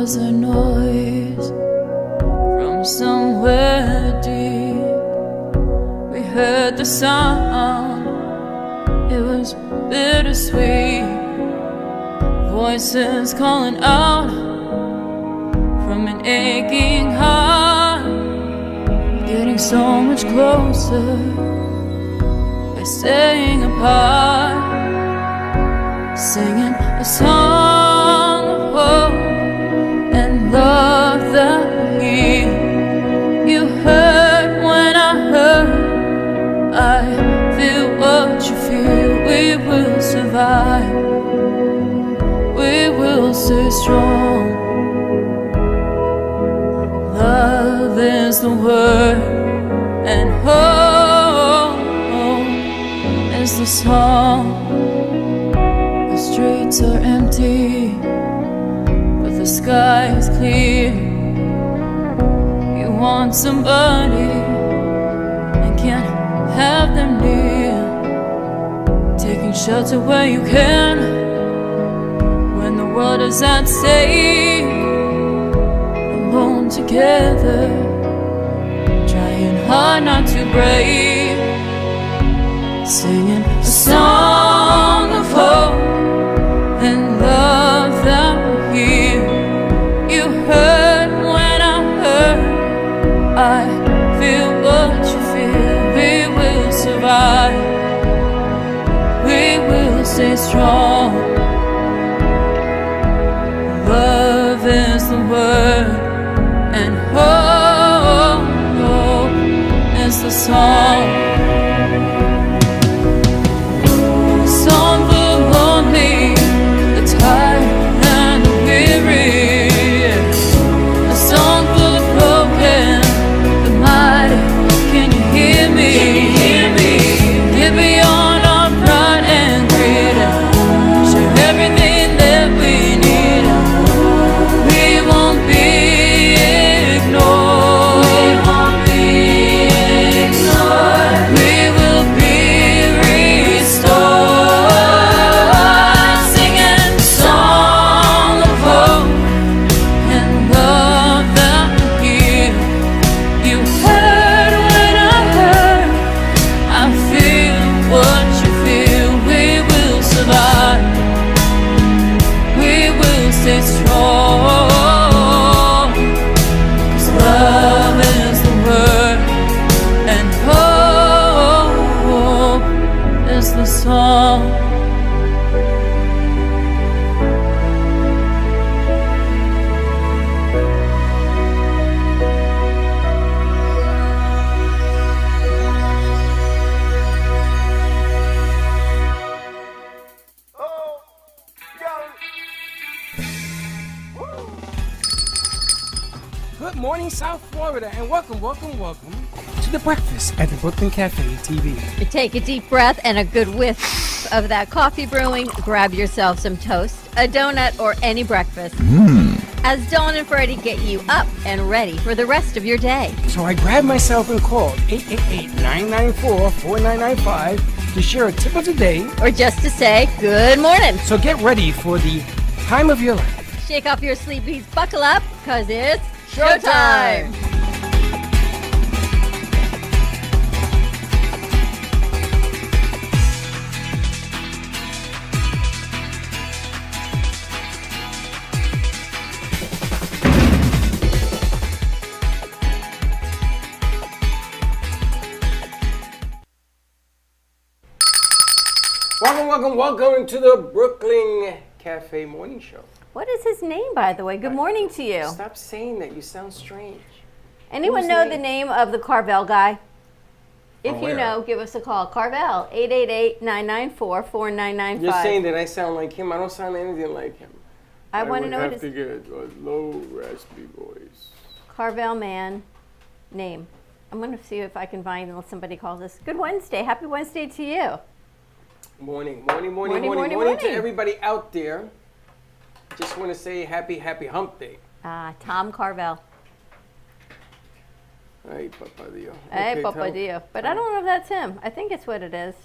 was a noise from somewhere deep. We heard the sound, it was bittersweet. Voices calling out from an aching heart, getting so much closer by staying apart, singing a song of hope and love that heals. You heard when I heard, I feel what you feel. We will survive, we will stay strong. Love is the word, and hope is the song. The streets are empty, but the sky is clear. You want somebody and can't have them near, taking shelter where you can when the world is at stake. Alone together, trying hard not to break, singing a song of hope and love that will heal. You heard when I heard, I feel what you feel. We will survive, we will stay strong. Love is the word, and hope is the song. A song for the lonely, the tired and the weary. A song for the broken, the mighty. Can you hear me? Get beyond our pride and greed, share everything that we need. We won't be ignored. We will be restored. Singing song of hope and love that will heal. You heard when I heard, I feel what you feel. We will survive, we will stay strong. 'Cause love is the word, and hope is the song. Good morning, South Florida, and welcome to the breakfast at the Brooklyn Cafe TV. Take a deep breath and a good whiff of that coffee brewing. Grab yourself some toast, a donut, or any breakfast. As Dawn and Freddie get you up and ready for the rest of your day. So I grabbed myself and called 888-994-4995 to share a tip of the day. Or just to say good morning. So get ready for the time of your life. Shake off your sleepies, buckle up, because it's showtime. Welcome to the Brooklyn Cafe Morning Show. What is his name, by the way? Good morning to you. Stop saying that. You sound strange. Anyone know the name of the Carvel guy? If you where? know, give us a call. Carvel, 888-994-4995. You're saying that I sound like him. I don't sound anything like him. I want to know what have his to get a low, raspy voice. Carvel man name. I'm going to see if I can find unless somebody calls us. Good Wednesday. Happy Wednesday to you. Morning to everybody out there. Just want to say happy Hump Day. Tom Carvel. Hey, Papa Dio. Hey, Okay, Papa tell- Dio. But I don't know if that's him. I think it's what it is.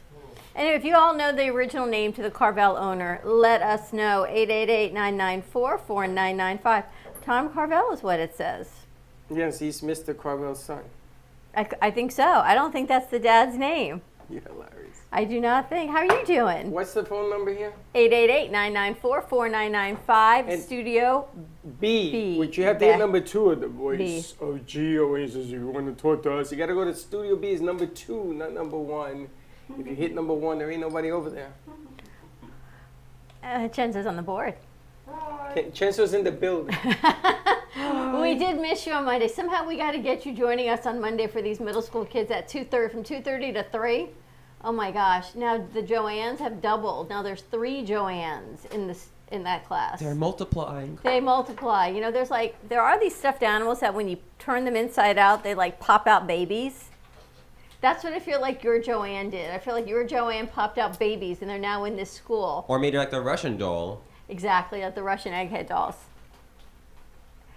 Anyway, if you all know the original name to the Carvel owner, let us know. 888-994-4995. Tom Carvel is what it says. Yes, he's Mr. Carvel's son. I think so. I don't think that's the dad's name. You're hilarious. I do not think. How are you doing? What's the phone number here? 888-994-4995. And Studio B. Which you have to hit number 2 of the voice of Geo. He says, if you want to talk to us, you got to go to Studio B is number 2, not number 1. If you hit number 1, there ain't nobody over there. Chenzo's on the board. Chenzo's in the building. We did miss you on Monday. Somehow we got to get you joining us on Monday for these middle school kids at 2:30, from 2:30 to 3. Oh my gosh! Now the Joannes have doubled. Now there's 3 Joannes in that class. They're multiplying. They multiply. You know, there are these stuffed animals that when you turn them inside out, they like pop out babies. That's what I feel like your Joanne did. I feel like your Joanne popped out babies, and they're now in this school. Or maybe like the Russian doll. Exactly, like the Russian egghead dolls.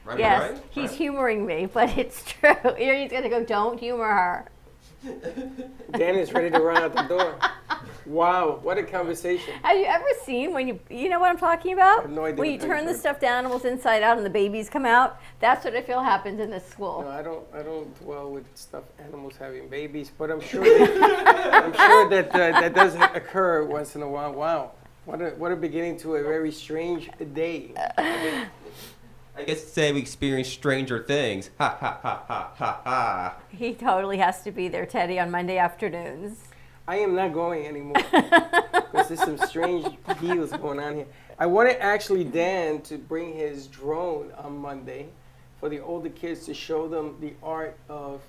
Right, Yes, right? he's humoring me, but it's true. He's going to go, don't humor her. Dan is ready to run out the door. Wow, what a conversation. Have you ever seen when you know what I'm talking about? I have no idea When what you you're turn the talking stuffed animals inside out and the babies come out? That's what I feel happens in this school. No, I don't dwell with stuffed animals having babies, but I'm sure that that does occur once in a while. Wow, what a beginning to a very strange day. I guess say we experience stranger things. Ha ha ha ha ha ha. He totally has to be there, Teddy, on Monday afternoons. I am not going anymore because there's some strange deals going on here. I wanted actually Dan to bring his drone on Monday for the older kids to show them the art of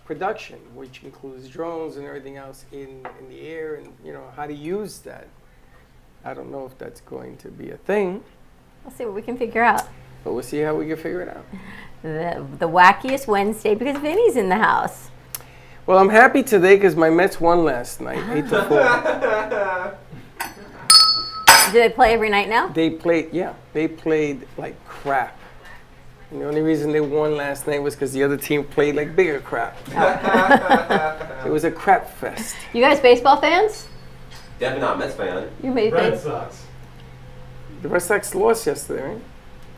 production, which includes drones and everything else in the air, and how to use that. I don't know if that's going to be a thing. We'll see what we can figure out. But we'll see how we can figure it out. The wackiest Wednesday because Vinny's in the house. Well, I'm happy today because my Mets won last night, 8-4. Do they play every night now? They played like crap. And the only reason they won last night was because the other team played like bigger crap. It was a crap fest. You guys baseball fans? Definitely not a Mets fan. You made Red Sox. The Red Sox lost yesterday, right?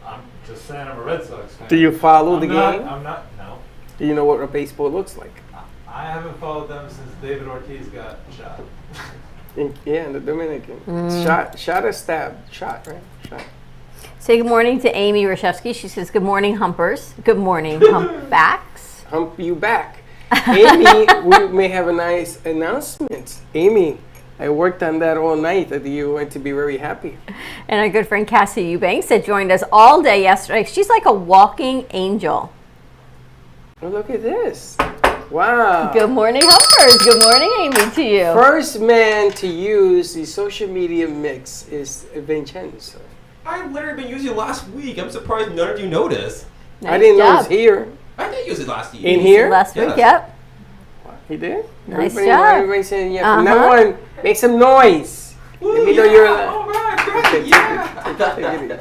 I'm just saying I'm a Red Sox fan. Do you follow the I'm not, game? I'm not, no. Do you know what a baseball looks like? I haven't followed them since David Ortiz got shot. In the Dominican. Shot or stabbed? Shot, right? Shot. Say good morning to Amy Rashevsky. She says, good morning, Humpers. Good morning, Humpbacks. Hump you back. Amy, we may have a nice announcement. Amy, I worked on that all night. I think you're going to be very happy. And our good friend Cassie Eubanks that joined us all day yesterday. She's like a walking angel. Oh, look at this. Wow. Good morning, Humpers. Good morning, Amy, to you. First man to use the social media mix is Vincenzo. I've literally been using it last week. I'm surprised none of you noticed. Nice I didn't know it was job. here. I did use it last week. In here? Last week, Yes. yep. He did? Nice Everybody, job. Everybody saying, yeah, from now Uh-huh. on, make some noise. Woo, Let me know yeah, you're all right, great, yeah.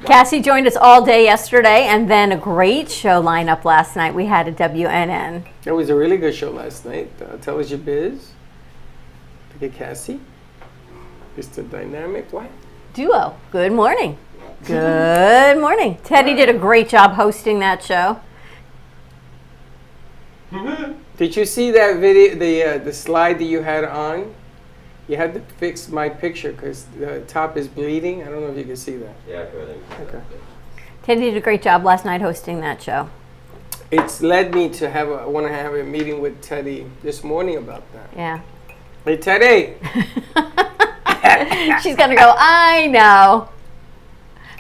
Cassie joined us all day yesterday, and then a great show lineup last night. We had a WNN. That was a really good show last night. Tell us your biz. Look at Cassie. Mr. Dynamic. What? Duo. Good morning. Good morning. Teddy did a great job hosting that show. Did you see that video, the slide that you had on? You had to fix my picture because the top is bleeding. I don't know if you can see that. Yeah, good. Okay. Teddy did a great job last night hosting that show. It's led me to want to have a meeting with Teddy this morning about that. Yeah. Hey, Teddy. She's going to go, I know.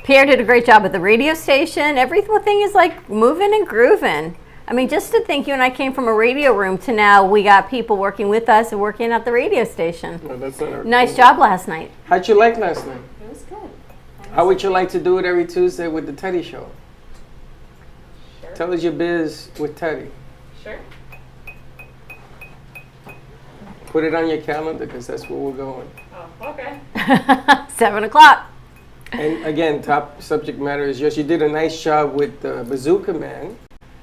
Pierre did a great job at the radio station. Everything is like moving and grooving. I mean, just to think you and I came from a radio room to now we got people working with us and working at the radio station. No, that's not our Nice job last night. How'd you like last night? It was good. How would you like to do it every Tuesday with the Teddy Show? Sure. Tell us your biz with Teddy. Sure. Put it on your calendar because that's where we're going. Oh, okay. 7 o'clock. And again, top subject matter is yours. You did a nice job with Bazooka Man.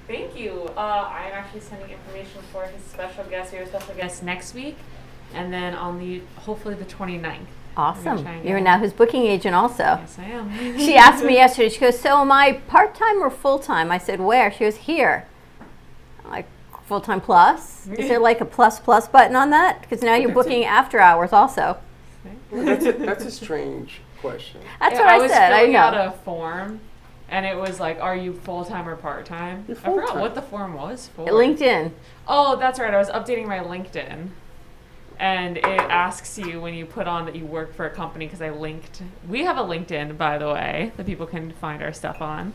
Thank you. I'm actually sending information for his special guest, your special guest next week, and then on hopefully the 29th. Awesome. try and You're get now his booking agent also. Yes, I am. She asked me yesterday, she goes, so am I part-time or full-time? I said, where? She goes, here. I'm like, full-time plus? Is there like a plus button on that? Because now you're booking after hours also. That's a strange question. That's Yeah, what I was said. I filling out know. a form, and it was like, "Are you full time or part time?" You're I forgot full-time. what the form was for. LinkedIn. Oh, that's right. I was updating my LinkedIn, and it asks you when you put on that you work for a company because I linked. We have a LinkedIn, by the way, that people can find our stuff on.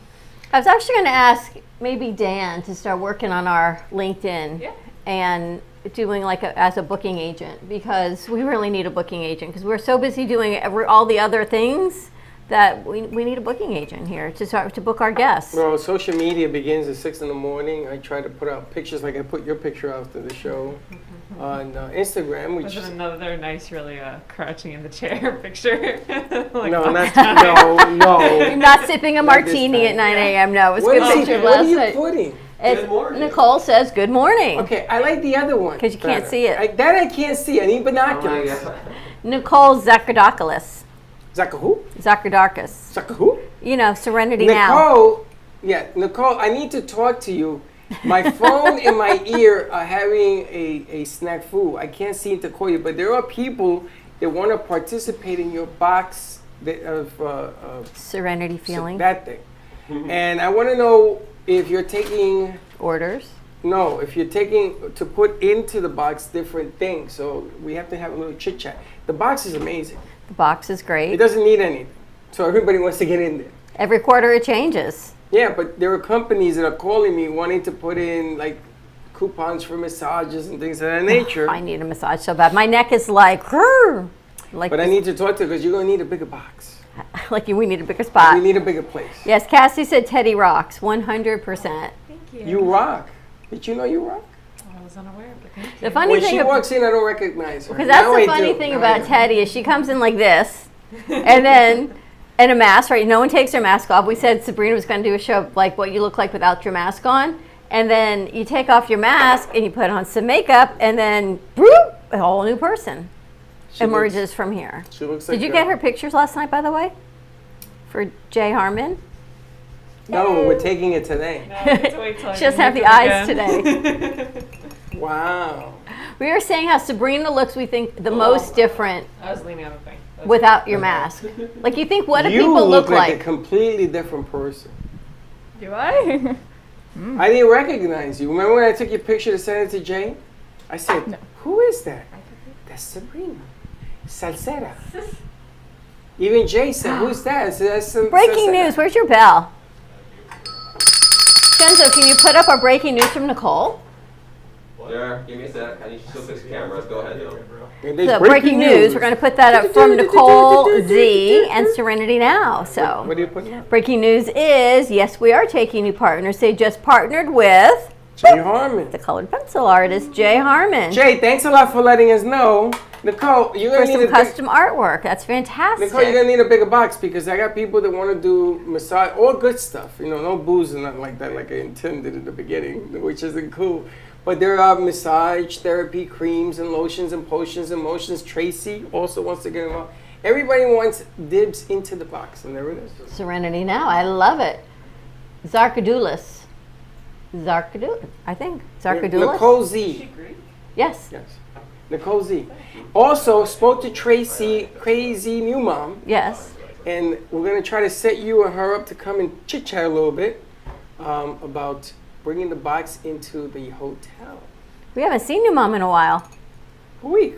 I was actually going to ask maybe Dan to start working on our LinkedIn Yeah. and doing like as a booking agent, because we really need a booking agent because we're so busy doing all the other things that we need a booking agent here to start to book our guests. Well, social media begins at 6 in the morning. I try to put out pictures like I put your picture after the show on Instagram, which Was it another nice, really crouching in the chair picture? Like, no, no. Not sipping a Not this martini at time. 9 a.m. No, it was a What good is picture it? of What are last you night. putting? Good morning. Nicole says good morning. Okay, I like the other one. 'Cause you can't better. see it. That I can't see. I need Oh, binoculars. yeah. Nicole Zakardopoulos. Zaka who? Zakardakis. Zaka who? You know, Serenity Now. Nicole, yeah, Nicole, I need to talk to you. My phone and my ear are having a snack food. I can't seem to call you, but there are people that want to participate in your box of Serenity Feeling. that thing. And I want to know if you're taking, Orders. no, if you're taking to put into the box different things. So we have to have a little chit chat. The box is amazing. The box is It great. doesn't need anything. So everybody wants to get in there. Every quarter it changes. Yeah, but there are companies that are calling me wanting to put in like coupons for massages and things of that nature. I need a massage so bad. My neck is like, "Grr," like, But I need to talk to you because you're going to need a bigger box. like we need a bigger We spot. need a bigger place. Yes, Cassie said Teddy rocks, 100%. Thank you. You rock. Did you know you rock? I was unaware, but thank you. The funny When thing she about, walks in, I don't recognize her. because that's Now the I funny do. thing Now I about do. Teddy is she comes in like this, and then in a mask, right? No one takes their mask off. We said Sabrina was going to do a show like what you look like without your mask on, and then you take off your mask and you put on some makeup, and then whoop, a whole new person She emerges looks- from here. She looks like Did you get her pictures last night, by the way? For Jay Harmon? No, we're taking it today. No, I get to wait till I She doesn't can have the make eyes them again. today. Wow. We were saying how Sabrina looks, we think, the most different I was leaning on the thing. That's without your mask. Like, you think, what do You people look a like? completely different person. Do I? I didn't recognize you. Remember when I took your picture to send it to Jay? I said, who is that? That's Sabrina. Salsera. Even Jay said, who's that? I said, that's Breaking Salsera. news. Where's your bell? Kenzo, can you put up our breaking news from Nicole? There, give me a sec. I need to still fix cameras. Go ahead, though. And there's So breaking news. We're going to put that up from Nicole Z and Serenity Now. So What do you put up? breaking news is, yes, we are taking new partners. They just partnered with Jay Harmon. the colored pencil artist, Jay Harmon. Jay, thanks a lot for letting us know. Nicole, you're For gonna need some a big, custom artwork. That's fantastic. Nicole, you're gonna need a bigger box because I got people that want to do massage, all good stuff. You know, no booze and nothing like that, like I intended in the beginning, which isn't cool. But there are massage therapy creams and lotions and potions and motions. Tracy also wants to get involved. Everybody wants dibs into the box, and there it is. Serenity Now. I love it. Zarkadoulis. Zarkadoulis, I think. Zarkadoulis? Nicole Z. Yes. Yes. Nicole Z. Also spoke to Tracy, Crazy New Mom, Yes. and we're gonna try to set you and her up to come and chit chat a little bit about bringing the box into the hotel. We haven't seen New Mom in a while. A week.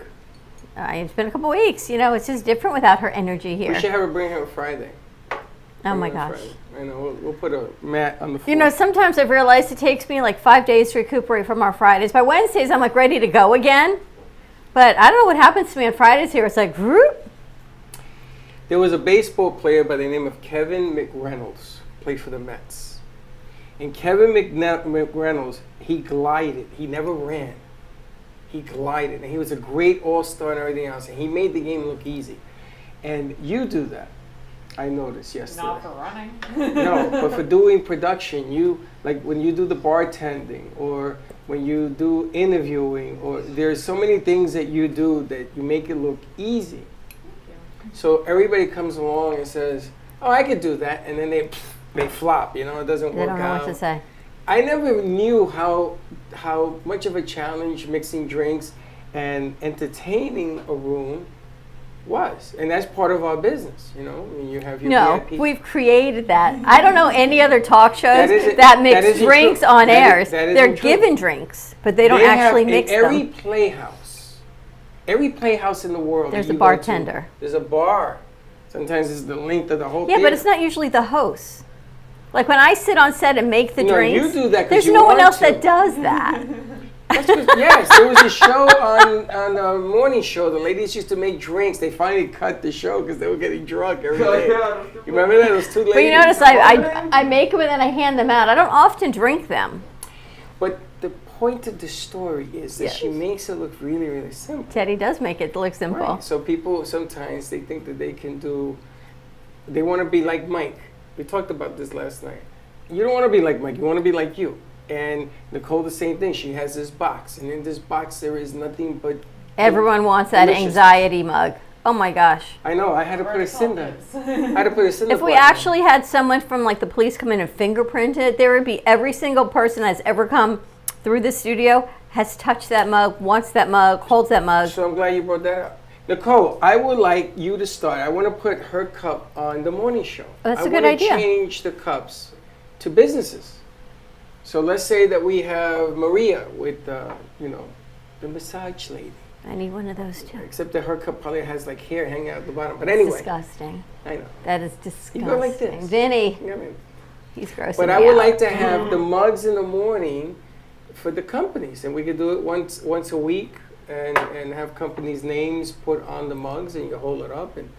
It's been a couple weeks. You know, it's just different without her energy We here. should have her bring her Friday. Oh my Bring her gosh. Friday. I know. We'll put a mat on the floor. You know, sometimes I've realized it takes me like 5 days to recuperate from our Fridays. By Wednesdays, I'm like ready to go again. But I don't know what happens to me on Fridays here. It's like, whoop. There was a baseball player by the name of Kevin McReynolds, played for the Mets. And Kevin McReynolds, he glided. He never ran. He glided. And he was a great all-star and everything else. And he made the game look easy. And you do that. I noticed yesterday. Not for running. No, but for doing production, you like when you do the bartending or when you do interviewing, or there's so many things that you do that you make it look easy. So everybody comes along and says, "Oh, I could do that," and then they flop. You know, it doesn't They work don't know out. what to say. I never knew how much of a challenge mixing drinks and entertaining a room was, and that's part of our business. You know, when you have your No, VIP. we've created that. I don't know any other talk shows That isn't- that that mix isn't drinks true. on That is- airs. that They're isn't true. given drinks, but they don't They actually have mix in every them. every playhouse in the world. There's that a you go to, bartender. there's a bar. Sometimes it's the length of the whole. Yeah, but theater. it's not usually the host. Like when I sit on set and make the No, drinks, you do that 'cause there's you no one want else to. that does that. That's 'cause- yes, there was a show on the morning show. The ladies used to make drinks. They finally cut the show because they were getting drunk every day. You remember that? Those two ladies. But you notice I make them and then I hand them out. I don't often drink them. But the point of the story is that Yes. she makes it look really, really simple. Teddy does make it look simple. Right. So people sometimes they think that they can do. They want to be like Mike. We talked about this last night. You don't want to be like Mike. You want to be like you. And Nicole, the same thing. She has this box, and in this box there is nothing but. Everyone wants that delicious. anxiety mug. Oh my gosh. I know. I had to put a cinder. I had to put a cinder. If we button. actually had someone from like the police come in and fingerprint it, there would be every single person that's ever come through the studio has touched that mug, wants that mug, holds that mug. So I'm glad you brought that up. Nicole, I would like you to start. I want to put her cup on the morning show. Oh, that's a a good idea. Change the cups to businesses. So let's say that we have Maria with, the massage lady. I need one of those too. Except that her cup probably has like hair hanging out the bottom. But It's anyway, disgusting. I know. That is disgusting. You go like this. Vinny, You know what I mean? he's grossing But me I would out. like to have the mugs in the morning for the companies, and we could do it once a week, and have companies' names put on the mugs, and you hold it up, and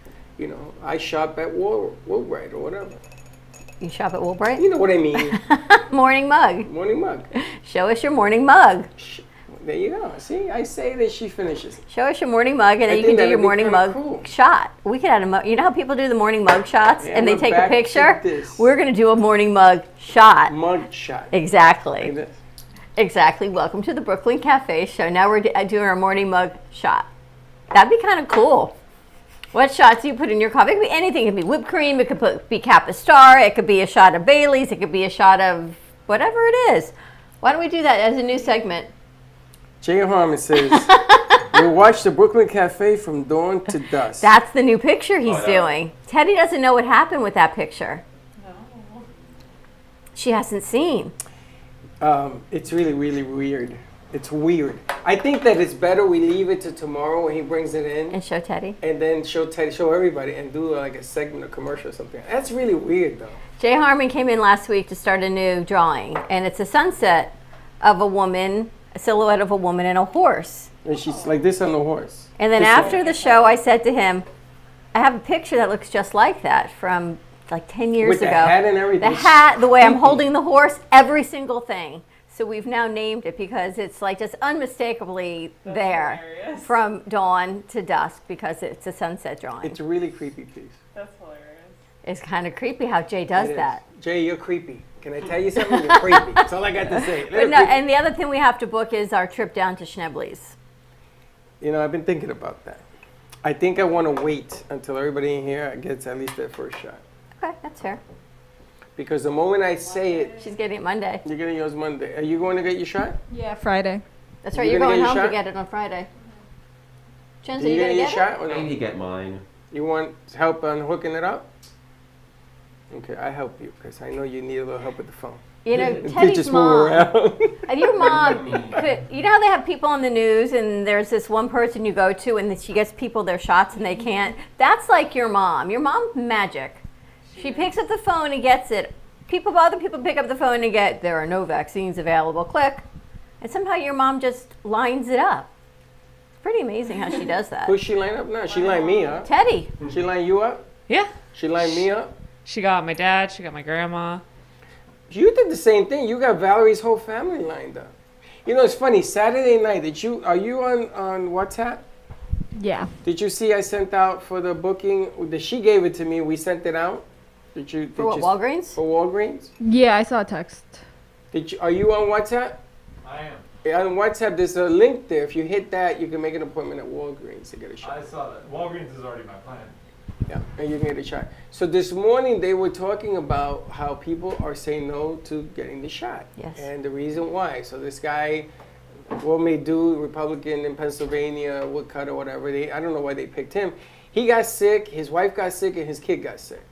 I shop at Woolbright or whatever. You shop at Woolbright? You know what I mean? Morning mug. Morning mug. Show us your morning mug. There you go. See, I say that she finishes. Show us your morning mug, and I then you think can do that'd your be morning kinda mug cool. shot. We could add a mug. You know how people do the morning mug shots, Yeah, and they we're take a back to picture? this. We're going to do a morning mug shot. Mug shot. Like Exactly. this. Exactly. Welcome to the Brooklyn Cafe Show. Now we're doing our morning mug shot. That'd be kind of cool. What shots do you put in your coffee? It could be anything. It could be whipped cream. It could be Capistar. It could be a shot of Bailey's. It could be a shot of whatever it is. Why don't we do that as a new segment? Jay Harmon says, we'll watch the Brooklyn Cafe from dawn to dusk. That's the new picture he's Oh, yeah. doing. Teddy doesn't know what happened with that picture. No. She hasn't seen. It's really, really weird. It's weird. I think that it's better we leave it to tomorrow when he brings it in, And show Teddy. and then show everybody, and do like a segment, a commercial or something. That's really weird, though. Jay Harmon came in last week to start a new drawing, and it's a sunset of a woman, a silhouette of a woman and a horse. And she's like this on the horse. And then This after the show, I said to him, I have a picture that looks just like that from like 10 years With ago. the hat and everything. The hat, the way I'm holding the horse, every single thing. So we've now named it because it's like just unmistakably there hilarious. from dawn to dusk because it's a sunset drawing. It's a really creepy piece. That's hilarious. It's kind of creepy how Jay does It is. that. Jay, you're creepy. Can I tell you something? You're creepy. That's all I got to say. But no, and the other thing we have to book is our trip down to Schnebley's. I've been thinking about that. I think I want to wait until everybody in here gets at least their first shot. Okay, that's fair. Because the moment I say it, She's getting it Monday. you're getting yours Monday. Are you going to get your shot? Yeah, Friday. That's right, You you're gonna going get your home to shot? get it on Friday. Jen, Are are you you going getting to your get it? shot or I need no? to get mine. You want help on hooking it up? Okay, I help you because I know you need a little help with the phone. You know, You Teddy's just move mom. around. And your mom, you know how they have people on the news and there's this one person you go to and she gets people their shots and they can't? That's like your mom. Your mom's magic. She picks up the phone and gets it. Other people pick up the phone and get, there are no vaccines available, click. And somehow your mom just lines it up. It's pretty amazing how she does that. Who's she line up now? She line me up. Teddy. She line you up? Yeah. She line me up? She got my dad. She got my grandma. You did the same thing. You got Valerie's whole family lined up. It's funny. Saturday night, are you on WhatsApp? Yeah. Did you see I sent out for the booking? She gave it to me. We sent it out. For what, Walgreens? For Walgreens? Yeah, I saw a text. Are you on WhatsApp? I am. On WhatsApp, there's a link there. If you hit that, you can make an appointment at Walgreens to get a shot. I saw that. Walgreens is already my plan. Yeah, and you can get a shot. So this morning they were talking about how people are saying no to getting the shot. Yes. And the reason why. So this guy, what may do, Republican in Pennsylvania, Woodcut or whatever, I don't know why they picked him. He got sick, his wife got sick, and his kid got sick.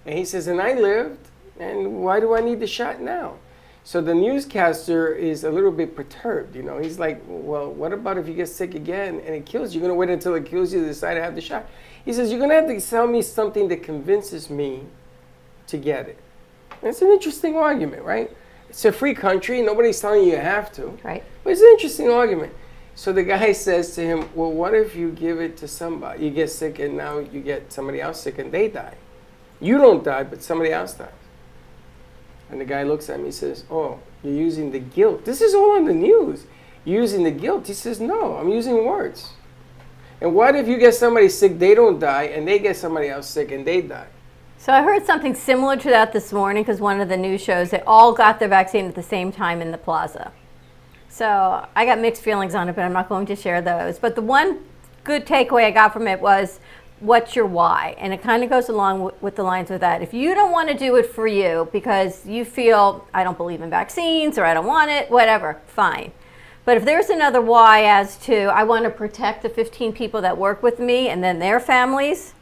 And he says, and I lived, and why do I need the shot now? So the newscaster is a little bit perturbed, you know. He's like, well, what about if you get sick again and it kills you? You're going to wait until it kills you to decide to have the shot? He says, you're going to have to tell me something that convinces me to get it. And it's an interesting argument, right? It's a free country. Nobody's telling you have to. Right. But it's an interesting argument. So the guy says to him, well, what if you give it to somebody? You get sick and now you get somebody else sick and they die. You don't die, but somebody else dies. And the guy looks at me and says, oh, you're using the guilt. This is all on the news. You're using the guilt. He says, no, I'm using words. And what if you get somebody sick, they don't die, and they get somebody else sick and they die? So I heard something similar to that this morning because one of the news shows, they all got their vaccine at the same time in the plaza. So I got mixed feelings on it, but I'm not going to share those. But the one good takeaway I got from it was, what's your why? And it kind of goes along with the lines of that. If you don't want to do it for you because you feel, I don't believe in vaccines or I don't want it, whatever, fine. But if there's another why as to, I want to protect the 15 people that work with me and then their families,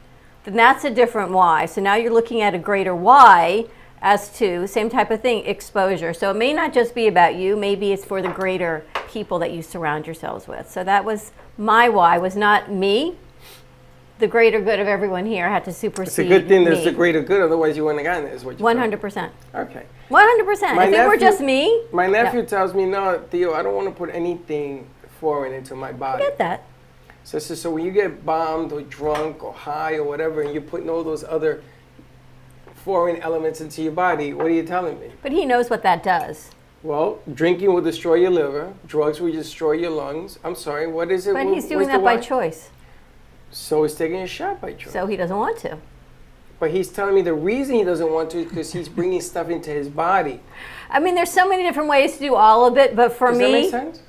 then that's a different why. So now you're looking at a greater why as to, same type of thing, exposure. So it may not just be about you, maybe it's for the greater people that you surround yourselves with. So that was my why, was not me. The greater good of everyone here had to supersede It's a good thing me. there's the greater good, otherwise you wouldn't have gotten it, is what you're 100%. Okay. 100%. My If it were nephew- just me, My nephew no. tells me, no, Theo, I don't want to put anything foreign into my I body. get that. So when you get bombed or drunk or high or whatever, and you're putting all those other foreign elements into your body, what are you telling me? But he knows what that does. Well, drinking will destroy your liver. Drugs will destroy your lungs. I'm sorry, what is it? But he's doing What's the that by why? choice. So he's taking a shot by choice. So he doesn't want to. But he's telling me the reason he doesn't want to is because he's bringing stuff into his body. I mean, there's so many different ways to do all of it, but for Does me, that make sense?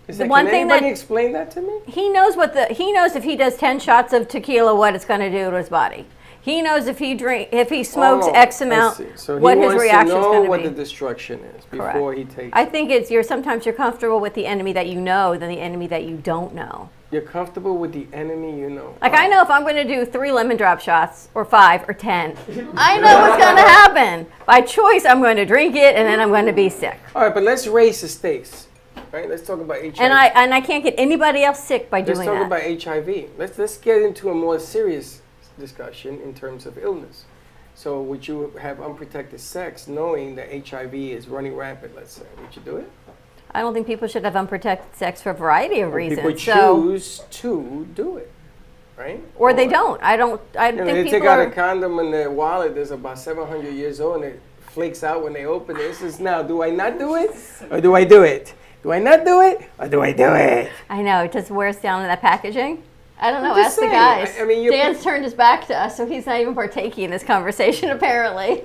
the one can thing anybody that- explain that to me? he knows he knows if he does 10 shots of tequila, what it's going to do to his body. He knows if he smokes Oh, X I amount, see. So what he his wants reaction to is know going what to the be. destruction is Correct. before he takes I it. think it's sometimes you're comfortable with the enemy that you know than the enemy that you don't know. You're comfortable with the enemy you know. Like I know if I'm going to do 3 lemon drop shots or 5 or 10, I know what's going to happen. By choice, I'm going to drink it and then I'm going to be sick. All right, but let's raise the stakes. Right? Let's talk about HIV. And I can't get anybody else sick by Let's doing talk that. about HIV. Let's get into a more serious discussion in terms of illness. So would you have unprotected sex knowing that HIV is running rampant, let's say? Would you do it? I don't think people should have unprotected sex for a variety of reasons. People So, choose to do it, right? or they don't. I You know, think they people take out are. a condom in their wallet that's about 700 years old and it flakes out when they open it. This is now, do I not do it or do I do it? Do I not do it or do I do it? I know, it just wears down in that packaging. I don't know, I'm just ask the saying, guys. I mean, you're Dan's turned his back to us, so he's not even partaking in this conversation, apparently.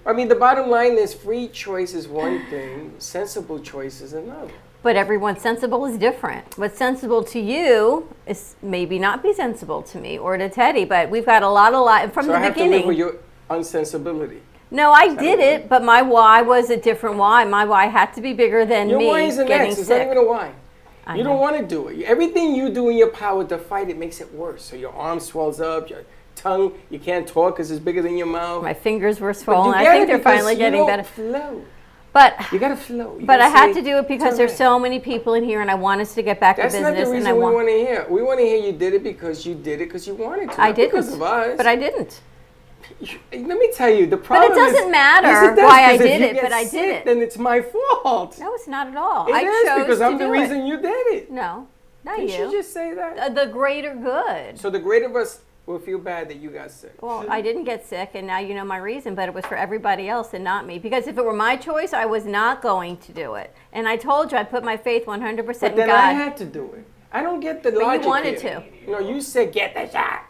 I mean, the bottom line is free choice is one thing, sensible choice is another. But everyone's sensible is different. What's sensible to you is maybe not be sensible to me or to Teddy, but we've got a lot from So the I have beginning. to live with your unsensibility. No, I did it, but my why was a different why. My why had to be bigger than Your me why is an getting X. It's not sick. even a why. I You know. don't want to do it. Everything you do in your power to fight it makes it worse. So your arm swells up, your tongue, you can't talk because it's bigger than your mouth. My fingers were But you swollen. I get think it they're because finally you getting don't better. Flow. But You gotta flow. You but gotta I had say, to do it because "It's there's all right." so many people in here, and I want us to get back That's to not business. the and reason I we want. want to hear. We want to hear you did it because you did it because you wanted to. I not didn't. because of us. But I didn't. Let me tell you, the problem is. doesn't matter Yes, it does, why I 'cause if did you it, get but I did sick, it. Then it's my fault. No, it's not at all. It I is chose because to I'm the do reason it. you did it. No, not Didn't you. you just say that? The greater good. So the greater of us will feel bad that you got sick. Well, I didn't get sick, and now you know my reason, but it was for everybody else and not me. Because if it were my choice, I was not going to do it. And I told you I put my faith 100% But in then God. I had to do it. I don't get the you logic wanted here. to. You know, you said get the shot.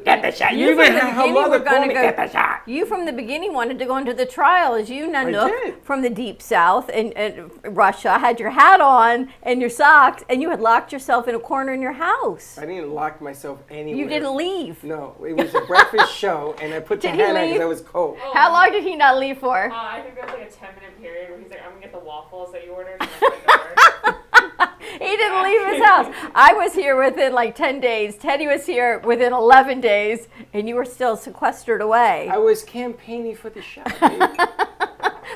Get the shot. You even from the had her beginning mother were gonna call me, go- get the shot. You from the beginning wanted to go into the trial as you, Nanook, did. from the deep south and Russia, had your hat on and your socks, and you had locked yourself in a corner in your house. I didn't lock myself anywhere. You didn't leave. No, it was a breakfast show, and I put the Did he hat on leave? because I was cold. How long did he not leave for? I think there was like a 10-minute period where he's like, I'm gonna get the waffles that you ordered. And that's my door. He didn't leave his house. I was here within like 10 days. Teddy was here within 11 days, and you were still sequestered away. I was campaigning for the shot. babe.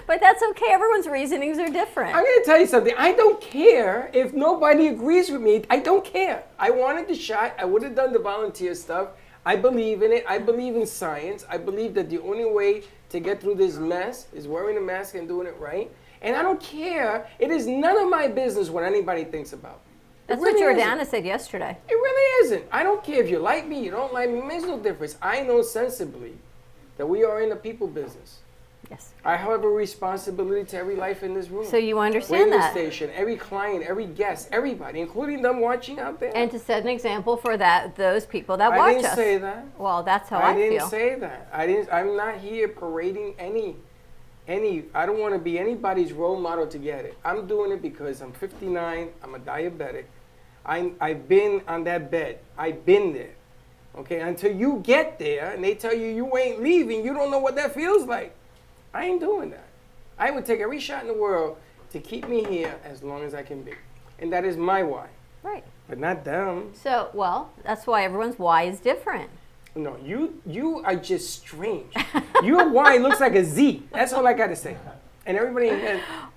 But that's okay. Everyone's reasonings are different. I'm going to tell you something. I don't care if nobody agrees with me. I don't care. I wanted the shot. I would have done the volunteer stuff. I believe in it. I believe in science. I believe that the only way to get through this mess is wearing a mask and doing it right. And I don't care. It is none of my business what anybody thinks about me. That's It really what Jordana isn't. said yesterday. It really isn't. I don't care if you like me, you don't like me. It makes no difference. I know sensibly that we are in the people business. Yes. I have a responsibility to every life in this room. So you understand Radio that. station, every client, every guest, everybody, including them watching out there. And to set an example for those people that I watch didn't us. say that. Well, that's how I didn't feel. say that. I'm not here parading any. I don't want to be anybody's role model to get it. I'm doing it because I'm 59. I'm a diabetic. I've been on that bed. I've been there. Okay, until you get there and they tell you you ain't leaving, you don't know what that feels like. I ain't doing that. I would take every shot in the world to keep me here as long as I can be. And that is my why, Right. but not them. So, well, that's why everyone's why is different. No, you are just strange. Your why looks like a Z. That's all I got to say. And everybody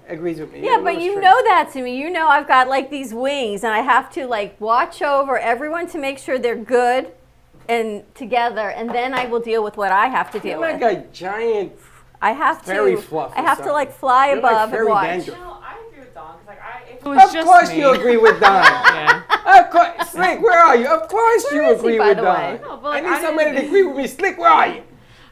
agrees with me. Yeah, You're a but little you strange. know that to me. You know I've got like these wings and I have to like watch over everyone to make sure they're good and together, and then I will deal with what I have to deal You're like with. a giant. I have fairy to fluff or I have to something. like fly You're like above and fairy watch. dandruff. No, I agree with Dawn. 'Cause, like, if it was Of just course me, you agree with Don. Yeah. Of course. Slick, where are you? Of course Where you is he, agree by with the Don. way? No, but, like, I need I somebody didn't- to agree with me. Slick, where are you?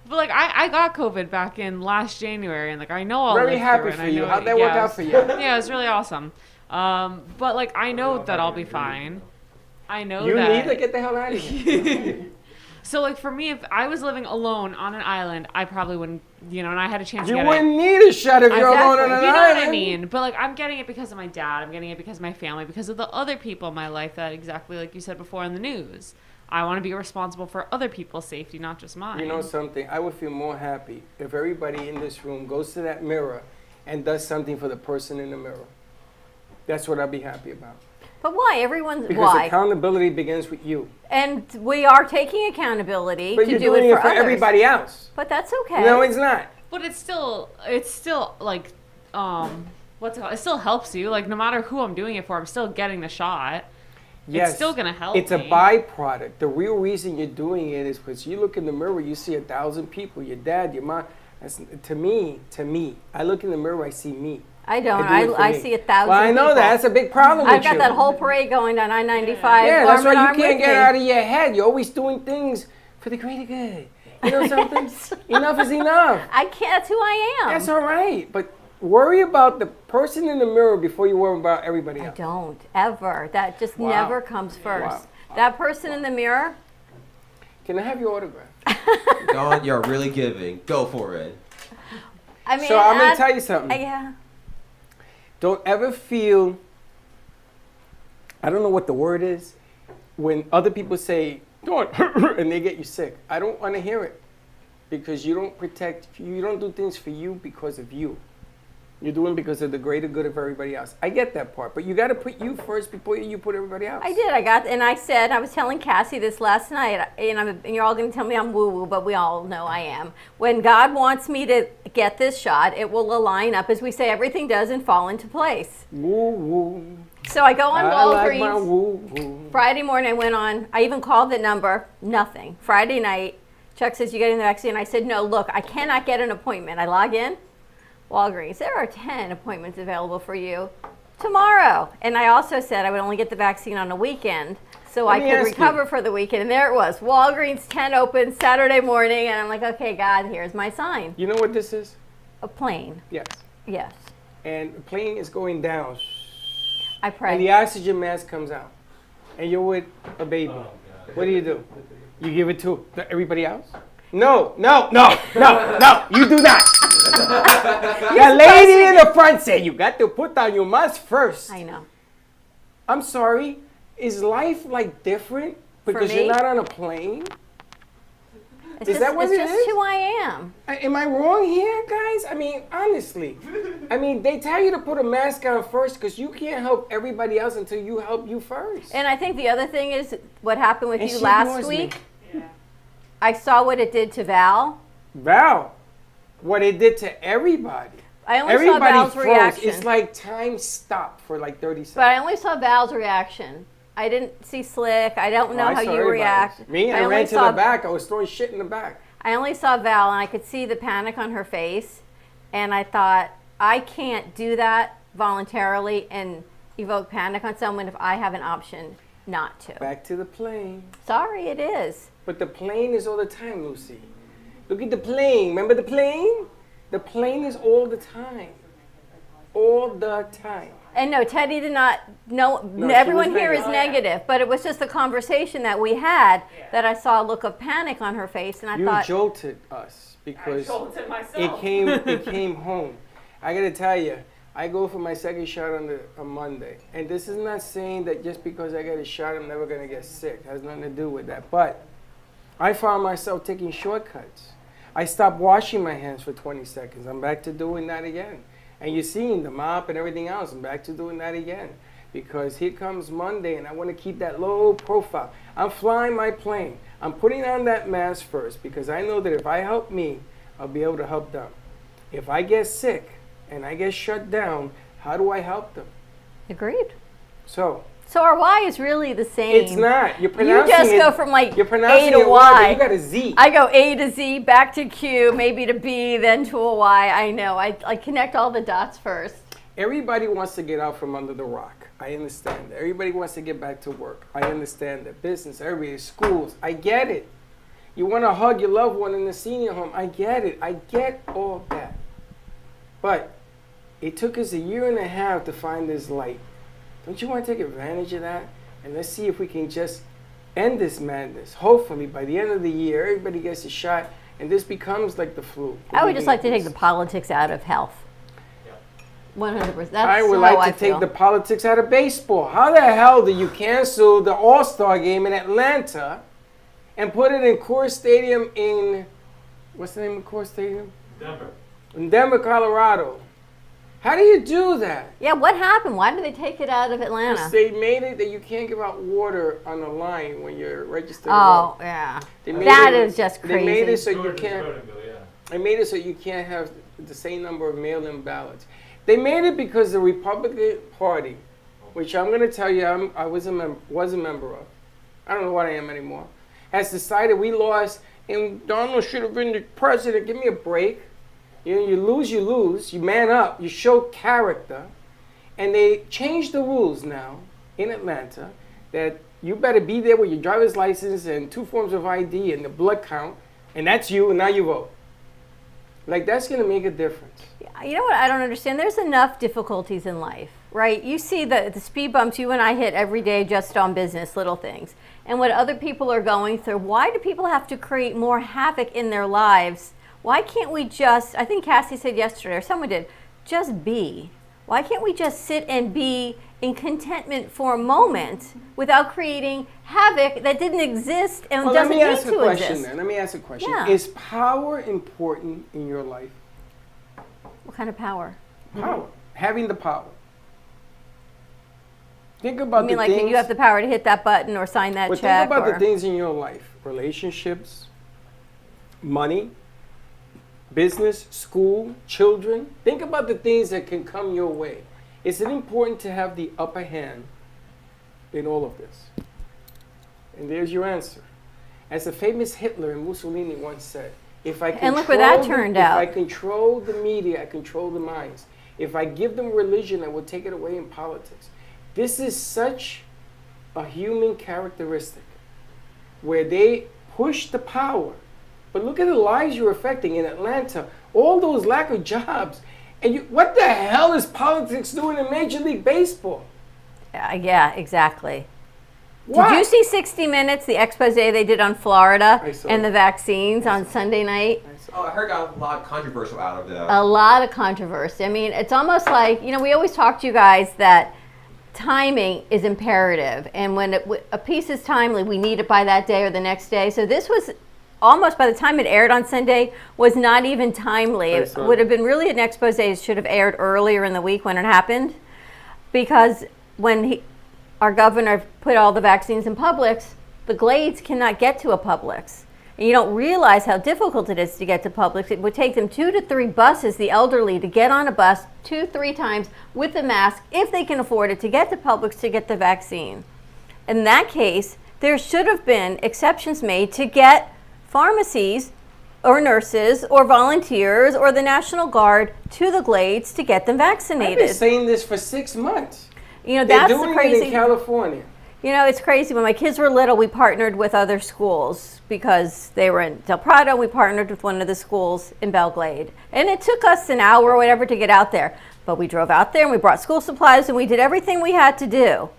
But like I got COVID back in last January, and like I know I'll Very live happy through it, for and I you. know How'd it- that work yeah, out for you? Yeah, it was really awesome. But like I know that I'll be fine. I know You that. need to get the hell out of here. So like for me, if I was living alone on an island, I probably wouldn't, and I had a chance You to get wouldn't it. need a shot if you're alone on an You know island. what I mean? But like I'm getting it because of my dad. I'm getting it because of my family, because of the other people in my life that exactly like you said before in the news. I want to be responsible for other people's safety, not just mine. You know something? I would feel more happy if everybody in this room goes to that mirror and does something for the person in the mirror. That's what I'd be happy about. But why? Everyone's Because why? accountability begins with you. And we are taking accountability But to you're do doing it it for for others. everybody else. But that's okay. No, it's not. But it's still like what's it called? It still helps you. Like no matter who I'm doing it for, I'm still getting the shot. Yes, It's still gonna help It's a me. byproduct. The real reason you're doing it is because you look in the mirror, you see 1,000 people, your dad, your mom. That's, to me, I look in the mirror, I see me. I don't. do it for I me. see 1,000 Well, I know people. that. That's a big problem I've with got you. that whole parade going down I-95. Yeah, that's arm in why arm you can't with get me. out of your head. You're always doing things for the greater good. You know something? Enough is enough. I can't. That's who I am. That's all right. But worry about the person in the mirror before you worry about everybody I else. don't ever. That just Wow. never comes first. Wow. That person in the mirror. Can I have your autograph? Dawn, you're really giving. Go for it. I mean, So I'm going to tell you something. yeah. Don't ever feel, I don't know what the word is, when other people say, don't, and they get you sick. I don't want to hear it because you don't do things for you because of you. You're doing because of the greater good of everybody else. I get that part, but you got to put you first before you put everybody else. I did. I was telling Cassie this last night, and you're all going to tell me I'm woo-woo, but we all know I am. When God wants me to get this shot, it will align up, as we say, everything does, and fall into place. Woo woo. So I go on I like my Walgreens. woo woo. Friday morning, I even called the number, nothing. Friday night, Chuck says, you getting the vaccine? I said, no, look, I cannot get an appointment. I log in, Walgreens, there are 10 appointments available for you tomorrow. And I also said I would only get the vaccine on a weekend so I Let me could ask recover you. for the weekend. And there it was, Walgreens 10 open Saturday morning. And I'm like, okay, God, here's my sign. You know what this is? A plane, Yes. yes. And the plane is going down, I and pray. the oxygen mask comes out, and you're with a baby. What do? You give it to everybody else? No, you do not. The lady in the front said you got to put down your mask first. I know. I'm sorry. Is life like different because me? you're not on a plane? It's Is just, that what it's it just is? who I am. Am I wrong here, guys? I mean, honestly. I mean, they tell you to put a mask on first because you can't help everybody else until you help you first. And I think the other thing is what happened with And you she last ignores me. week. I saw what it did to Val. Val, what it did to everybody. I only Everybody saw Val's froze. reaction. It's like time stopped for like 30 seconds. But I only saw Val's reaction. I didn't see Slick. I don't know I how saw you everybody's. react. Me, I only ran to saw- the back. I was throwing shit in the back. I only saw Val, and I could see the panic on her face. And I thought, I can't do that voluntarily and evoke panic on someone if I have an option not to. Back to the plane. Sorry, it is. But the plane is all the time, Lucy. Look at the plane. Remember the plane? The plane is all the time. All the time. And no, Teddy did not. No, No, she everyone was here is negative. negative, but it was just the conversation that we had that I saw a look of panic on her face, and I You thought, jolted us because jolted myself. it came home. I gotta tell you, I go for my second shot on Monday, and this is not saying that just because I get a shot, I'm never gonna get sick. It has nothing to do with that. But I found myself taking shortcuts. I stopped washing my hands for 20 seconds. I'm back to doing that again. And you're seeing the mop and everything else. I'm back to doing that again. Because here comes Monday and I want to keep that low profile. I'm flying my plane. I'm putting on that mask first because I know that if I help me, I'll be able to help them. If I get sick and I get shut down, how do I help them? agreed. So So our Y is really the same. it's not. You're pronouncing You just it, go from like you're A pronouncing to it Y. but you got a Z. I go A to Z, back to Q, maybe to B, then to a Y. I know. I connect all the dots first. Everybody wants to get out from under the rock. I understand that. Everybody wants to get back to work. I understand that. Business, everybody, schools. I get it. You want to hug your loved one in the senior home. I get it. I get all that. But it took us 1.5 years to find this light. Don't you want to take advantage of that? And let's see if we can just end this madness. Hopefully, by the end of the year, everybody gets a shot and this becomes like the flu. I would just like to take the politics out of health. 100%. That's I would how like I to take feel. the politics out of baseball. How the hell do you cancel the All-Star game in Atlanta and put it in Coors Stadium in, what's the name of Coors Stadium? Denver. In Denver, Colorado. How do you do that? Yeah, what happened? Why did they take it out of Atlanta? Because they made it that you can't give out water on the line when you're registered. Oh, yeah. They made That it- is just They made it crazy. so you Georgia's can't. voting bill, yeah. They made it so you can't have the same number of mail-in ballots. They made it because the Republican Party, which I'm going to tell you I was a member of, I don't know what I am anymore, has decided we lost and Donald should have been the president. Give me a break. You lose, you man up, you show character. And they changed the rules now in Atlanta that you better be there with your driver's license and 2 forms of ID and the blood count, and that's you, and now you vote. Like, that's going to make a difference. You know what I don't understand? There's enough difficulties in life, right? You see the speed bumps you and I hit every day just on business, little things. And what other people are going through. Why do people have to create more havoc in their lives? Why can't we just, I think Cassie said yesterday, or someone did, just be. Why can't we just sit and be in contentment for a moment without creating havoc that didn't exist and Well, let doesn't me need ask a to question exist? then. Let me ask a question. Yeah. Is power important in your life? What kind of power? Power. Having the power. Think about I mean, the like things. you have the power to hit that button or sign that but check. think about or, the things in your life: relationships, money, business, school, children. Think about the things that can come your way. Is it important to have the upper hand in all of this? And there's your answer. As the famous Hitler and Mussolini once said, if I control And look where that turned out. If I control the media, I control the minds. If I give them religion, I will take it away in politics. This is such a human characteristic where they push the power. But look at the lives you're affecting in Atlanta. All those lack of jobs. And what the hell is politics doing in Major League Baseball? yeah, exactly. What? Did you see 60 Minutes, the expose they did on Florida I saw and it. the vaccines on Sunday night? Oh, I heard got a lot of controversial out of that. A lot of controversy. I mean, it's almost like, we always talk to you guys that timing is imperative. And when a piece is timely, we need it by that day or the next day. So this was almost, by the time it aired on Sunday, was not even timely. It would have been really an expose. It should have aired earlier in the week when it happened. Because when our governor put all the vaccines in Publix, the Glades cannot get to a Publix. And you don't realize how difficult it is to get to Publix. It would take them 2 to 3 buses, the elderly, to get on a bus 2-3 times with a mask, if they can afford it, to get to Publix to get the vaccine. In that case, there should have been exceptions made to get pharmacies or nurses or volunteers or the National Guard to the Glades to get them I've vaccinated. been saying this for 6 months. That's They're the doing it crazy. in California. It's crazy. When my kids were little, we partnered with other schools because they were in Del Prado. We partnered with one of the schools in Belglade. And it took us an hour or whatever to get out there. But we drove out there and we brought school supplies and we did everything we had to do.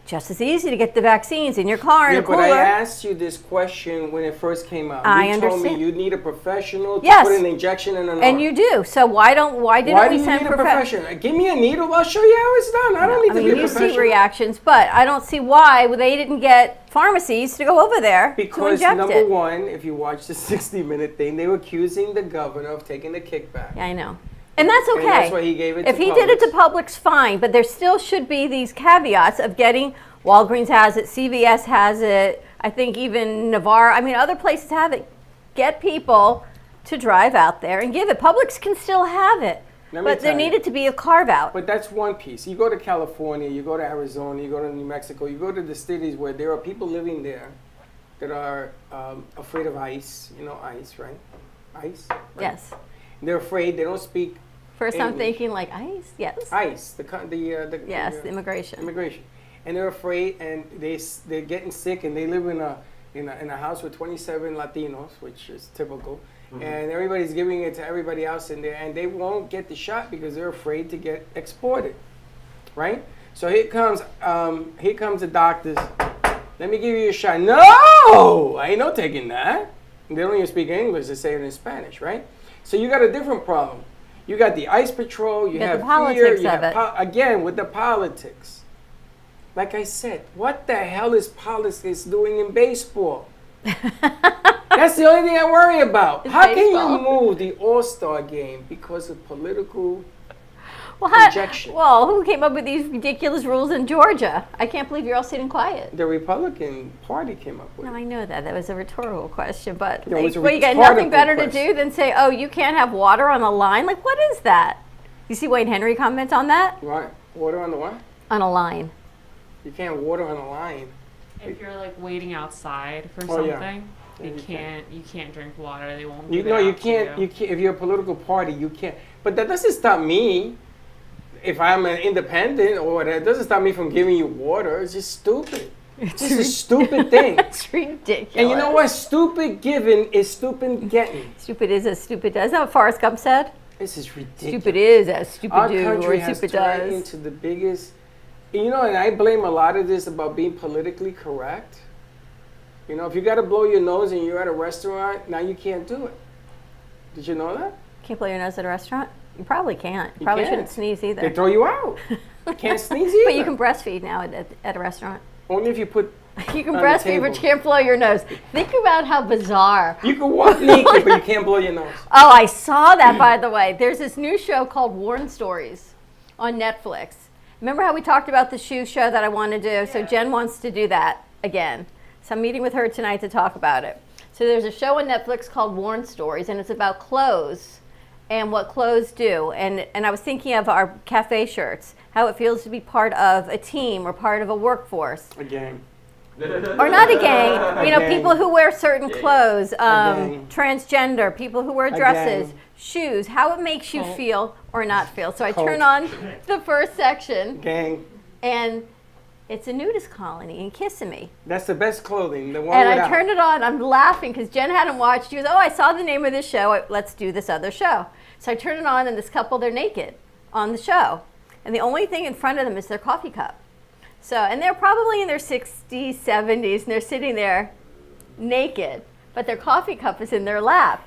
Just as easy to get the vaccines in your car in Yeah, a but cooler. I asked you this question when it first came out. I You told understand. me you need a professional to Yes. put an injection in an And arm. you do. So why didn't Why we do you send need a professional? Give me a needle. I'll show you how it's done. I don't need to be a you see professional. reactions, but I don't see why they didn't get pharmacies to go over there to Because inject number it. one, if you watch the 60-minute thing, they were accusing the governor of taking the kickback. Yeah, I know. And that's okay. And that's why he gave it if to he did it to Publix. Publix, fine. But there still should be these caveats of getting, Walgreens has it, CVS has it, I think even Navarre, other places have it. Get people to drive out there and give it. Publix can still have it. Let me But there tell you. needed to be a carve out. But that's one piece. You go to California, you go to Arizona, you go to New Mexico, you go to the cities where there are people living there that are afraid of ICE. You know ICE, right? ICE? Right? Yes. They're afraid. They don't speak First I'm English. thinking like ICE, yes. ICE, Yes, the immigration. immigration, and they're afraid, and they're getting sick, and they live in a house with 27 Latinos, which is typical, and everybody's giving it to everybody else in there, and they won't get the shot because they're afraid to get exported, right? So here comes the doctors. Let me give you a shot. No, I ain't no taking that. They don't even speak English. They say it in Spanish, right? So you got a different problem. You got the ICE patrol. You got have the politics fear. You of have it. again with the politics. Like I said, what the hell is politics doing in baseball? That's the only thing I worry about. It's How can baseball. you move the All-Star game because of political Well, injection? who came up with these ridiculous rules in Georgia? I can't believe you're all sitting quiet. The Republican Party came up with No, it. I know that. That was a rhetorical question, but No, it was a you got nothing retardable better to question. do than say, oh, you can't have water on the line? Like, what is that? You see Wayne Henry comment on that? Right. Water on the what? On a line. You can't water on a line. If you're like waiting outside for Oh, yeah. something, Yeah, you you can't. You can't drink water. They won't. You give it know, you out to can't. You can't. If you're a political party, you can't. But that doesn't stop me. If I'm an independent, or that doesn't stop me from giving you water. It's just stupid. It's just a stupid thing. It's ridiculous. And you know what? Stupid giving is stupid getting. Stupid is as stupid does. Isn't that what Forrest Gump said? This is ridiculous. Stupid is as stupid Our do country or has stupid turned does. into the biggest. And and I blame a lot of this about being politically correct. If you got to blow your nose and you're at a restaurant, now you can't do it. Did you know that? Can't blow your nose at a restaurant? You probably can't. You You probably can't. shouldn't sneeze either. They throw you out. You can't sneeze either. But you can breastfeed now at a restaurant. Only if you put. You can On the breastfeed, table. but you can't blow your nose. Think about how bizarre. You can walk naked, but you can't blow your nose. Oh, I saw that, by the way. There's this new show called Warren Stories on Netflix. Remember how we talked about the shoe show that I want to do? So Jen wants to do that again. So I'm meeting with her tonight to talk about it. So there's a show on Netflix called Warren Stories, and it's about clothes and what clothes do. And I was thinking of our cafe shirts, how it feels to be part of a team or part of a workforce. A gang. Or not a gang, gang. people who wear certain clothes, gang. transgender, people who wear A dresses, gang. shoes, how it makes you feel or not feel. So I Cult. turn on the first section, Gang. and it's a nudist colony in Kissimmee. That's the best clothing. The one And I without. turned it on, I'm laughing because Jen hadn't watched. She goes, oh, I saw the name of this show, let's do this other show. So I turn it on, and this couple, they're naked on the show. And the only thing in front of them is their coffee cup. So, and they're probably in their 60s, 70s, and they're sitting there naked, but their coffee cup is in their lap.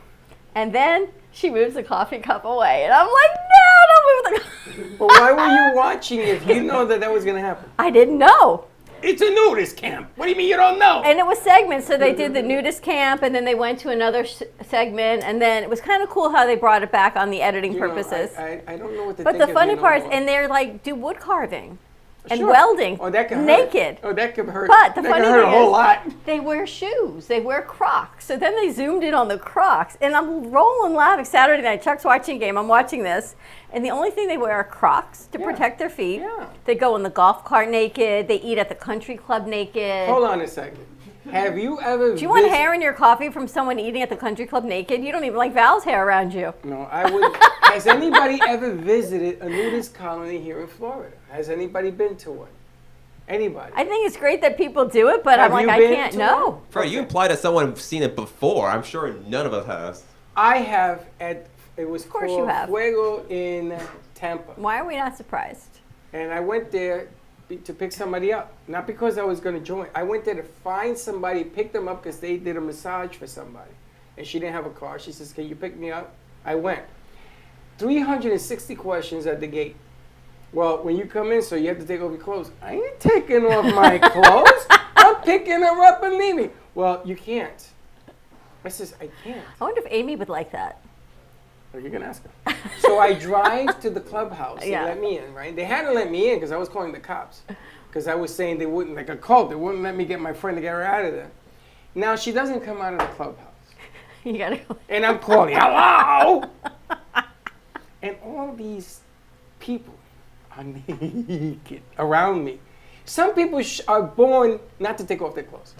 And then she moves the coffee cup away, and I'm like, no, don't move the But why were you watching if you know that was going to happen? I didn't know. It's a nudist camp. What do you mean you don't know? And it was segments, so they did the nudist camp, and then they went to another segment, and then it was kind of cool how they brought it back on the editing You know, purposes. I don't know what to But think the of, funny you know, part is, more. and they're like, do wood carving and Sure. welding Oh, that could hurt. naked. Oh, that could hurt. But the that funny could hurt thing a whole is, lot. they wear shoes. They wear Crocs. So then they zoomed in on the Crocs, and I'm rolling laughing. Saturday night, Chuck's watching a game. I'm watching this, and the only thing they wear are Crocs to Yeah. protect their feet. Yeah. They go in the golf cart naked. They eat at the country club naked. Hold on a second. Have you ever Do you want hair in your coffee from someone eating at the country club naked? You don't even like Val's hair around you. No, I would. Has anybody ever visited a nudist colony here in Florida? Has anybody been to one? Anybody? I think it's great that people do it, but Have I'm like, you I been can't. to No. one? Fred, you implied that someone has seen it before. I'm sure none of us has. I have at. It was course you called have. Fuego in Tampa, Why are we not surprised? and I went there to pick somebody up. Not because I was going to join. I went there to find somebody, pick them up because they did a massage for somebody, and she didn't have a car. She says, "Can you pick me up?" I went. 360 questions at the gate. Well, when you come in, so you have to take off your clothes. I ain't taking off my clothes. I'm picking her up and leaving. Well, you can't. I says, I can't. I wonder if Amy would like that. Are you gonna ask her? So I drive to the clubhouse. They Yeah. let me in, right? They had to let me in because I was calling the cops. Because I was saying they wouldn't, like a cult, they wouldn't let me get my friend to get her out of there. Now she doesn't come out of the clubhouse. You gotta go. And I'm calling, hello! And all these people are naked around me. Some people are born not to take off their clothes.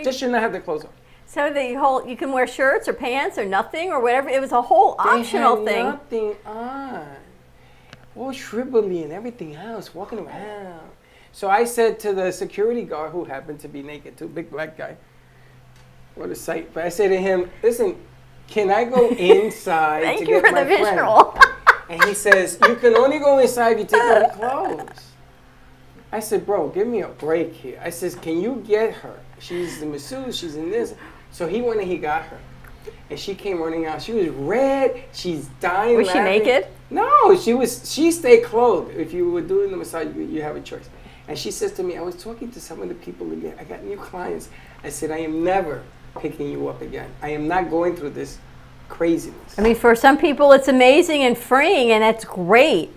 Just should not have their clothes on. So the whole, you can wear shirts or pants or nothing or whatever. It was a whole optional They had thing. nothing on. All shrivelly and everything else, walking around. So I said to the security guard, who happened to be naked too, big black guy. What a sight. But I said to him, listen, can I go inside to Thank you get for my the friend? visual. And he says, you can only go inside if you take off your clothes. I said, bro, give me a break here. I says, can you get her? She's the masseuse, she's in this. So he went and he got her. And she came running out. She was red, she's dying Was she laughing. naked? No, she stayed clothed. If you were doing the massage, you have a choice. And she says to me, I was talking to some of the people again. I got new clients. I said, I am never picking you up again. I am not going through this craziness. I mean, for some people, it's amazing and freeing, and it's great.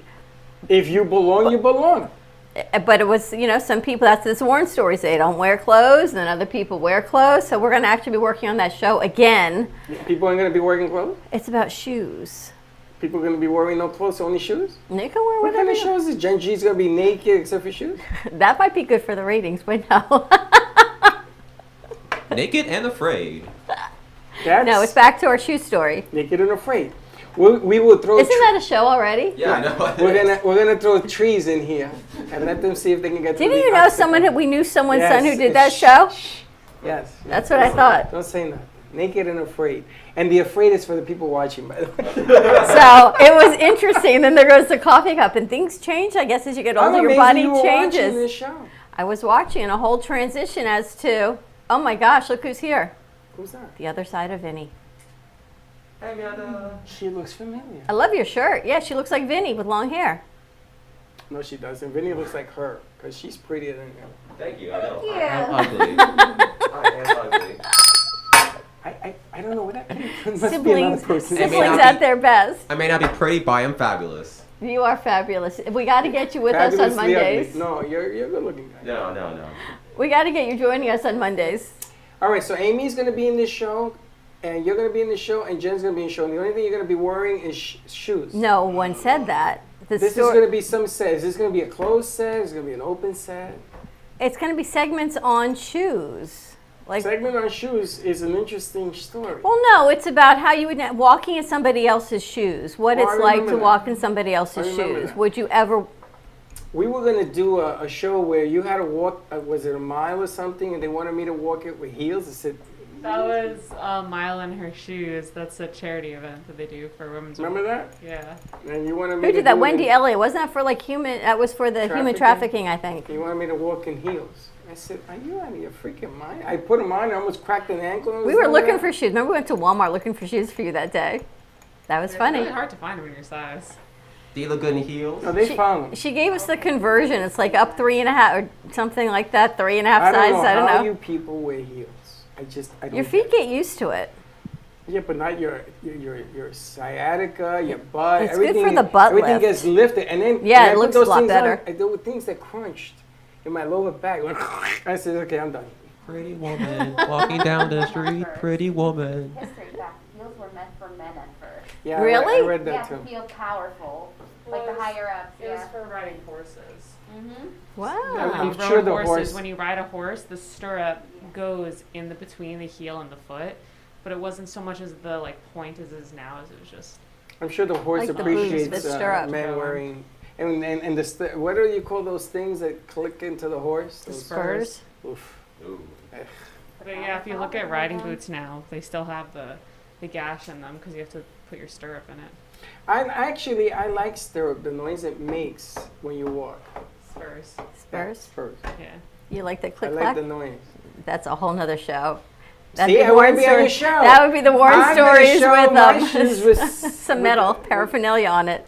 If you belong, you belong. But it was, you know, some people, that's this Warren story, they don't wear clothes, and other people wear clothes. So we're going to actually be working on that show again. People aren't going to be wearing clothes? It's about shoes. People are going to be wearing no clothes, only shoes? And you can wear What kind whatever of you show is this? Gen G's going to be naked except for shoes? That might be good for the ratings, but no. Naked and afraid. That's No, it's back to our shoe story. Naked and Afraid. We will throw. Isn't that a show already? Yeah, I know. We're gonna throw trees in here and let them see if they can get. Didn't to the you know obstacle. someone, we knew someone's son who Yes, did that shh, show? Yes. That's what I thought. Don't say nothing. Naked and Afraid, and the afraid is for the people watching, by the way. So it was interesting. Then there goes the coffee cup, and things change, I guess, as you get I'm older. Your amazed body you were watching changes. this show. I was watching a whole transition as to, oh my gosh, look who's here. Who's that? The other side of Vinny. She looks familiar. I love your shirt. Yeah, she looks like Vinny with long hair. No, she doesn't. Vinny looks like her because she's prettier than him. Thank you. I know. Yeah. I am ugly. I am ugly. I don't know what that means. It must be Siblings, another person. It may siblings not at be- their best. I may not be pretty, but I am fabulous. You are fabulous. We got to get you with us on Fabulously Mondays. ugly. No, you're a good looking guy. No. We got to get you joining us on Mondays. All right, so Amy's going to be in this show, and you're going to be in this show, and Jen's going to be in the show. And the only thing you're going to be wearing is shoes. No one said that. This is going to be some set. Is this going to be a closed set? Is it going to be an open set? It's going to be segments on shoes. Like, Segment on shoes is an interesting story. well, no, it's about how you would walking in somebody else's shoes. What Oh, I it's like remember to that. walk in somebody else's I remember shoes. that. Would you ever? We were going to do a show where you had to walk, was it a mile or something, and they wanted me to walk it with heels. I said, That was a Mile in Her Shoes. That's a charity event that they do for women's. Remember that? Yeah. And you wanted me Who to did that? do Wendy it Elliott. Wasn't that for like human? That was for the human trafficking, I think. You wanted me to walk in heels. I said, are you out of your freaking mind? I put them on, I almost cracked an ankle. We were looking for shoes. Remember we went to Walmart looking for shoes for you that day? That was It's funny. really hard to find them in your size. Do you look good in heels? No, they found them. She gave us the conversion. It's like up 3.5 or something like that. 3.5 I size. don't know I don't how know. you people wear heels. I don't Your feet get used to it. Yeah, but not your sciatica, your butt. It's good for the butt Everything lift. gets lifted, and then Yeah, when it I put looks a those lot things better. On, there were things that crunched in my lower back. I said, okay, I'm done. Pretty woman walking down the street. Pretty woman. History that heels were meant for men at first. Yeah, Really? I read that Yeah, too. to feel powerful, like the higher ups. It was Yeah. for riding horses. Mm-hmm. Wow. I'm Road sure the horses, horse. when you ride a horse, the stirrup goes in the between the heel and the foot, but it wasn't so much as the like point as it is now, as it was just. I'm sure the horse Like the boots, appreciates the stirrup. men wearing. And what do you call those things that click into the horse? The Those- Spurs. Oof. But yeah, if you look at riding boots now, they still have the gash in them because you have to put your stirrup in it. I like stirrup. The noise it makes when you walk. Spurs. Spurs. Spurs. Yeah. You like the I click like clack? the noise. That's a whole nother show. See, I want to be on your show. That would be the Warren I'm gonna stories show with my shoes with some metal paraphernalia on it.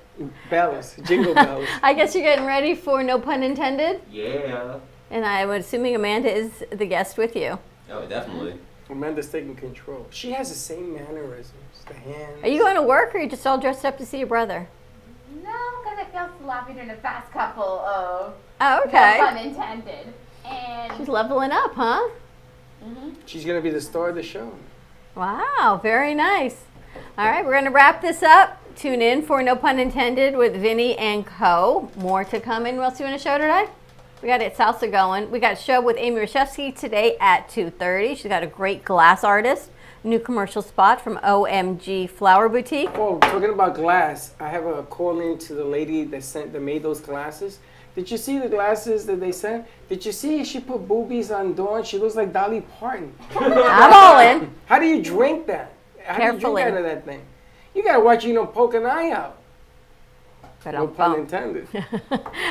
bells, jingle bells. I guess you're getting ready for no pun intended. Yeah. And I'm assuming Amanda is the guest with you. Oh, definitely. Amanda's taking control. She has the same mannerisms, the hands. Are you going to work or are you just all dressed up to see your brother? No, because I feel sloppy during the past couple of Oh, no okay. pun intended. And She's leveling up, huh? She's gonna be the star of the show. Wow, very nice. All right, we're going to wrap this up. Tune in for No Pun Intended with Vinny and Co. More to come. And what else you in the show today? We got it salsa going. We got a show with Amy Rashevsky today at 2:30. She's got a great glass artist. New commercial spot from OMG Flower Boutique. Oh, talking about glass, I have a call in to the lady that made those glasses. Did you see the glasses that they sent? Did you see she put boobies on Dawn? She looks like Dolly Parton. I'm all in. How do you drink that? How Carefully. do you drink out of that thing? You gotta watch, poke an eye out. But No pun intended.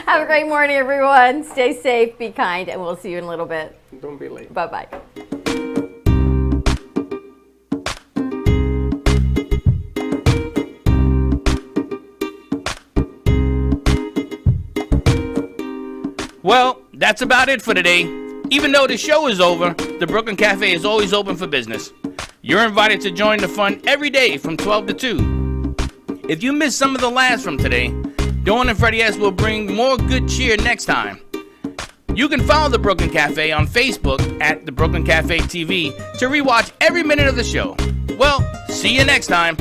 Have a great morning, everyone. Stay safe, be kind, and we'll see you in a little bit. Don't be late. Bye-bye. Well, that's about it for today. Even though the show is over, the Brooklyn Cafe is always open for business. You're invited to join the fun every day from 12 to 2. If you missed some of the laughs from today, Dawn and Freddie S. will bring more good cheer next time. You can follow the Brooklyn Cafe on Facebook at the Brooklyn Cafe TV to rewatch every minute of the show. Well, see you next time.